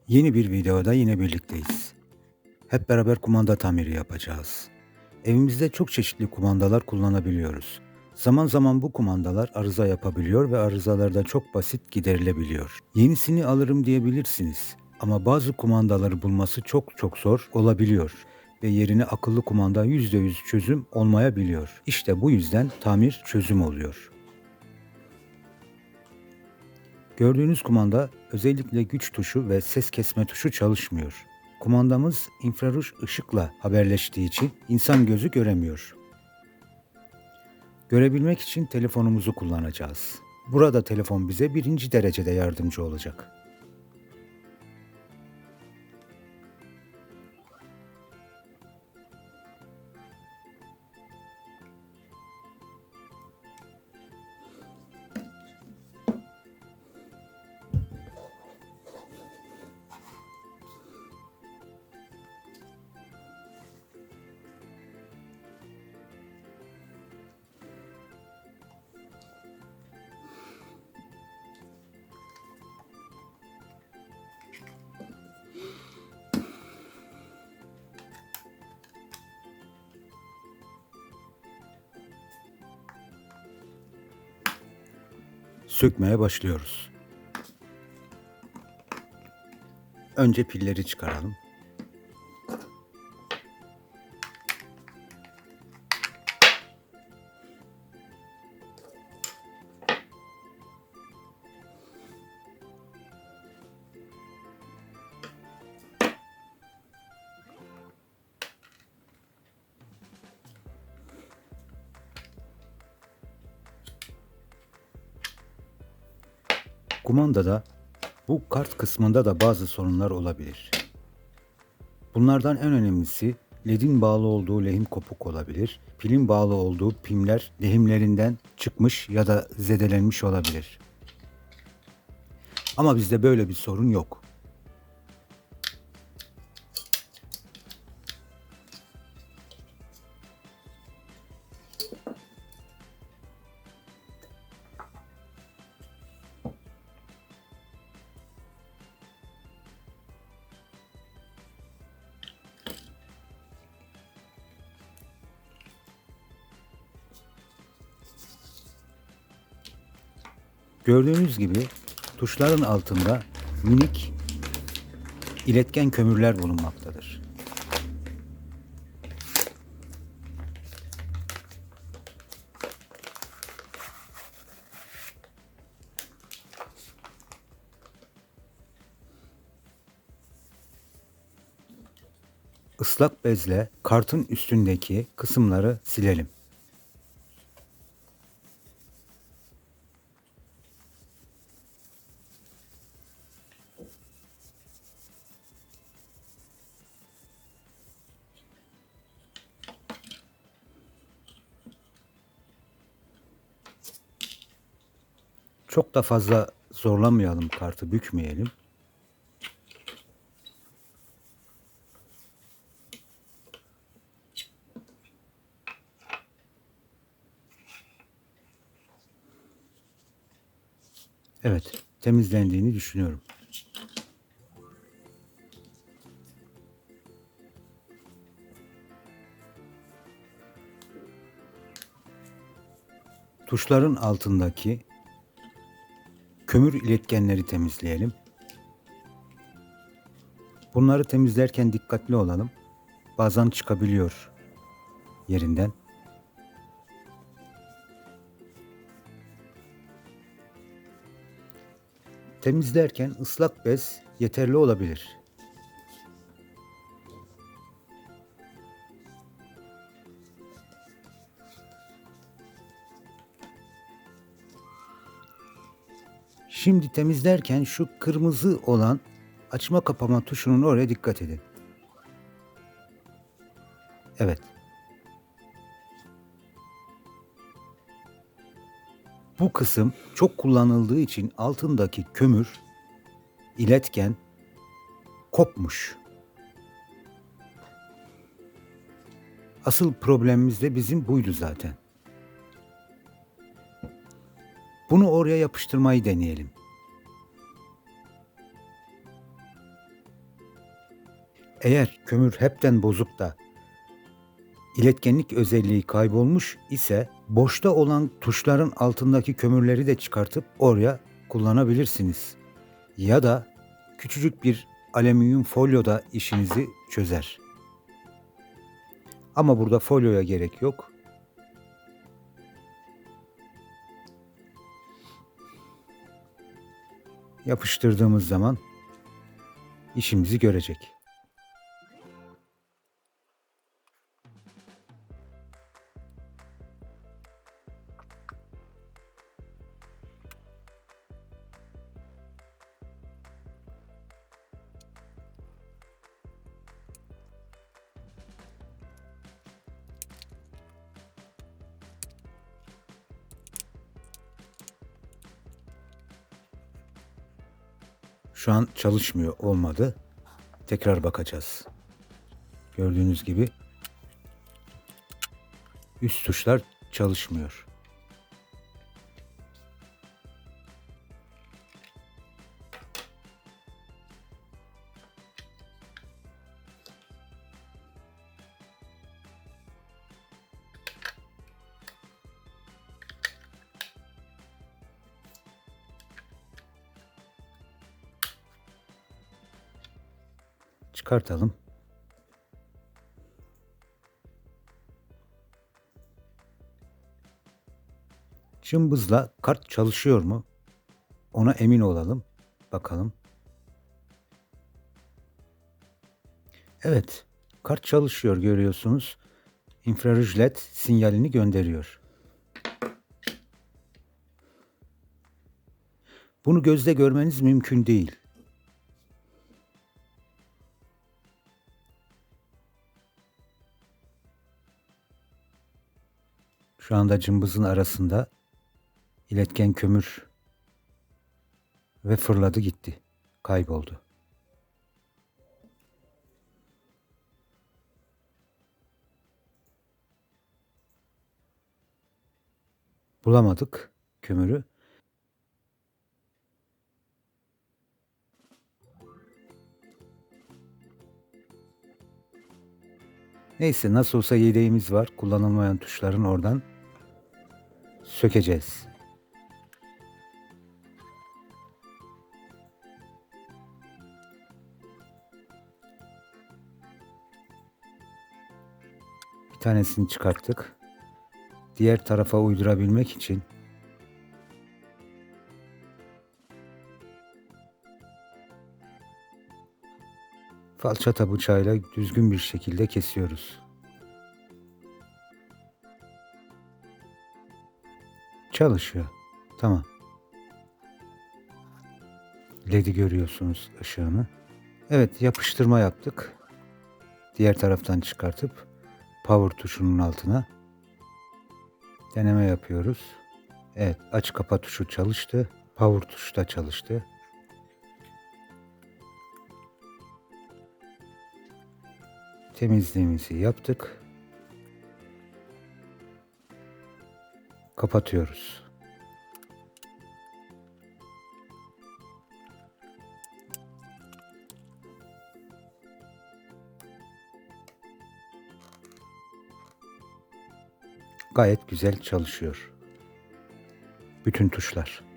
Yeni bir videoda yine birlikteyiz. Hep beraber kumanda tamiri yapacağız. Evimizde çok çeşitli kumandalar kullanabiliyoruz. Zaman zaman bu kumandalar arıza yapabiliyor ve arızalar da çok basit giderilebiliyor. Yenisini alırım diyebilirsiniz ama bazı kumandaları bulması çok zor olabiliyor ve yerine akıllı kumanda %100 çözüm olmayabiliyor. İşte bu yüzden tamir çözüm oluyor. Gördüğünüz kumanda özellikle güç tuşu ve ses kesme tuşu çalışmıyor. Kumandamız infraruj ışıkla haberleştiği için insan gözü göremiyor. Görebilmek için telefonumuzu kullanacağız. Burada telefon bize birinci derecede yardımcı olacak. Sökmeye başlıyoruz. Önce pilleri çıkaralım. Kumandada bu kart kısmında da bazı sorunlar olabilir. Bunlardan en önemlisi LED'in bağlı olduğu lehim kopuk olabilir. Pilin bağlı olduğu pimler lehimlerinden çıkmış ya da zedelenmiş olabilir. Ama bizde böyle bir sorun yok. Gördüğünüz gibi tuşların altında minik iletken kömürler bulunmaktadır. Islak bezle kartın üstündeki kısımları silelim. Çok da fazla zorlamayalım, kartı bükmeyelim. Evet, temizlendiğini düşünüyorum. Tuşların altındaki kömür iletkenleri temizleyelim. Bunları temizlerken dikkatli olalım. Bazen çıkabiliyor yerinden. Temizlerken ıslak bez yeterli olabilir. Şimdi temizlerken şu kırmızı olan açma kapama tuşunun oraya dikkat edin. Evet. Bu kısım çok kullanıldığı için altındaki kömür, iletken kopmuş. Asıl problemimiz de bizim buydu zaten. Bunu oraya yapıştırmayı deneyelim. Eğer kömür hepten bozuk da iletkenlik özelliği kaybolmuş ise boşta olan tuşların altındaki kömürleri de çıkartıp oraya kullanabilirsiniz. Ya da küçücük bir alüminyum folyo da işinizi çözer. Ama burada folyoya gerek yok. Yapıştırdığımız zaman işimizi görecek. Şu an çalışmıyor, olmadı. Tekrar bakacağız. Gördüğünüz gibi üst tuşlar çalışmıyor. Çıkartalım. Cımbızla kart çalışıyor mu? Ona emin olalım. Bakalım. Evet, kart çalışıyor görüyorsunuz. İnfraruj led sinyalini gönderiyor. Bunu gözle görmeniz mümkün değil. Şu anda cımbızın arasında iletken kömür ve fırladı gitti. Kayboldu. Bulamadık kömürü. Neyse, nasıl olsa yedeğimiz var. Kullanılmayan tuşların oradan sökeceğiz. Bir tanesini çıkarttık. Diğer tarafa uydurabilmek için falçata bıçağıyla düzgün bir şekilde kesiyoruz. Çalışıyor. Tamam. LED'i görüyorsunuz, ışığını. Evet, yapıştırma yaptık. Diğer taraftan çıkartıp power tuşunun altına deneme yapıyoruz. Evet, aç kapa tuşu çalıştı. Power tuşu da çalıştı. Temizliğimizi yaptık. Kapatıyoruz. Gayet güzel çalışıyor. Bütün tuşlar.